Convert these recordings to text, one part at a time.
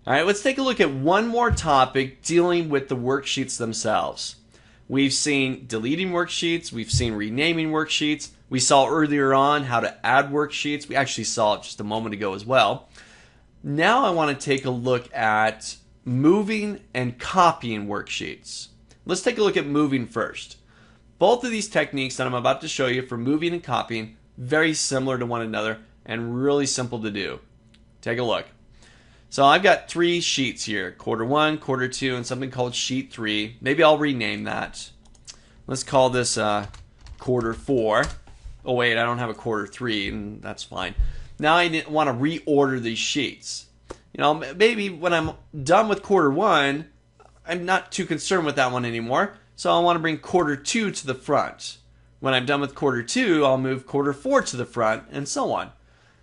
All right, let's take a look at one more topic dealing with the worksheets themselves. We've seen deleting worksheets, we've seen renaming worksheets. We saw earlier on how to add worksheets. We actually saw it just a moment ago as well. Now I want to take a look at moving and copying worksheets. Let's take a look at moving first. Both of these techniques that I'm about to show you for moving and copying, very similar to one another and really simple to do. Take a look. So I've got three sheets here, quarter one, quarter two, and something called sheet three. Maybe I'll rename that. Let's call this quarter four. Oh wait, I don't have a quarter three, and that's fine. Now I want to reorder these sheets. You know, maybe when I'm done with quarter one, I'm not too concerned with that one anymore. So I want to bring quarter two to the front. When I'm done with quarter two, I'll move quarter four to the front, and so on.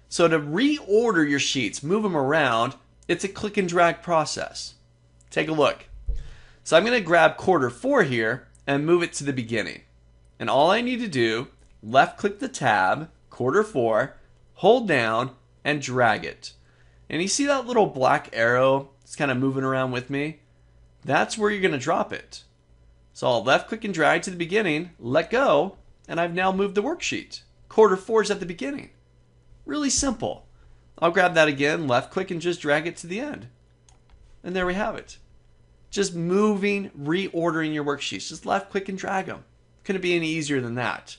So to reorder your sheets, move them around, it's a click and drag process. Take a look. So I'm going to grab quarter four here and move it to the beginning. And all I need to do, left click the tab, quarter four, hold down, and drag it. And you see that little black arrow? It's kind of moving around with me. That's where you're going to drop it. So I'll left click and drag to the beginning, let go, and I've now moved the worksheet. Quarter four is at the beginning. Really simple. I'll grab that again, left click, and just drag it to the end. And there we have it. Just moving, reordering your worksheets. Just left click and drag them. Couldn't be any easier than that.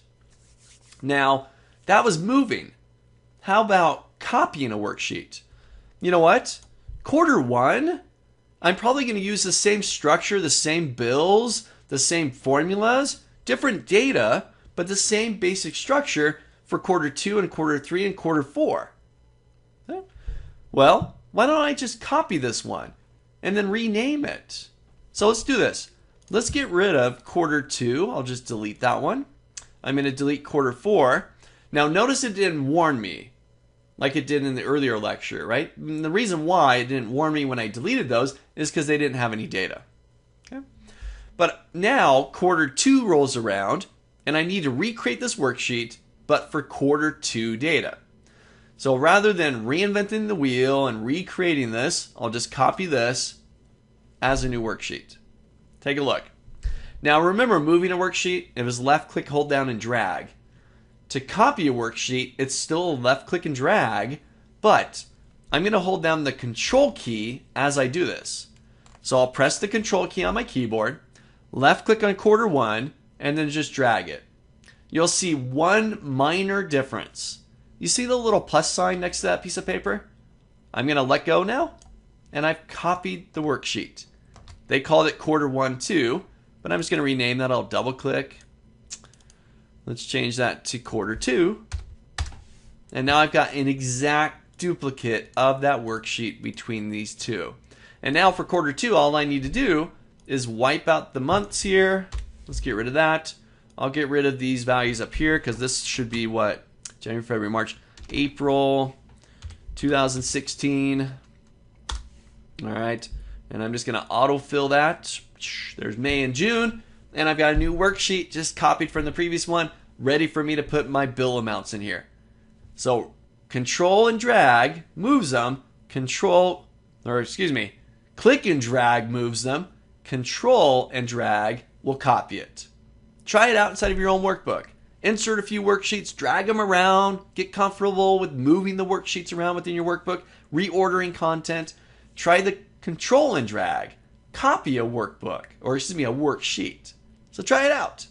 Now, that was moving. How about copying a worksheet? You know what? Quarter one, I'm probably going to use the same structure, the same bills, the same formulas, different data, but the same basic structure for quarter two and quarter three and quarter four. Well, why don't I just copy this one and then rename it? So let's do this. Let's get rid of quarter two. I'll just delete that one. I'm going to delete quarter four. Now notice it didn't warn me like it did in the earlier lecture, right? And the reason why it didn't warn me when I deleted those is because they didn't have any data. Okay? But now quarter two rolls around and I need to recreate this worksheet, but for quarter two data. So rather than reinventing the wheel and recreating this, I'll just copy this as a new worksheet. Take a look. Now remember, moving a worksheet, it was left click, hold down, and drag. To copy a worksheet, it's still left click and drag, but I'm going to hold down the control key as I do this. So I'll press the control key on my keyboard, left click on quarter one, and then just drag it. You'll see one minor difference. You see the little plus sign next to that piece of paper? I'm going to let go now, and I've copied the worksheet. They called it quarter one too, but I'm just going to rename that. I'll double click. Let's change that to quarter two. And now I've got an exact duplicate of that worksheet between these two. And now for quarter two, all I need to do is wipe out the months here. Let's get rid of that. I'll get rid of these values up here because this should be what? January, February, March, April 2016. All right. And I'm just going to autofill that. There's May and June. And I've got a new worksheet just copied from the previous one, ready for me to put my bill amounts in here. So control and drag moves them. Click and drag moves them. Control and drag will copy it. Try it out inside of your own workbook. Insert a few worksheets, drag them around, get comfortable with moving the worksheets around within your workbook, reordering content. Try the control and drag. Copy a workbook, or a worksheet. So try it out.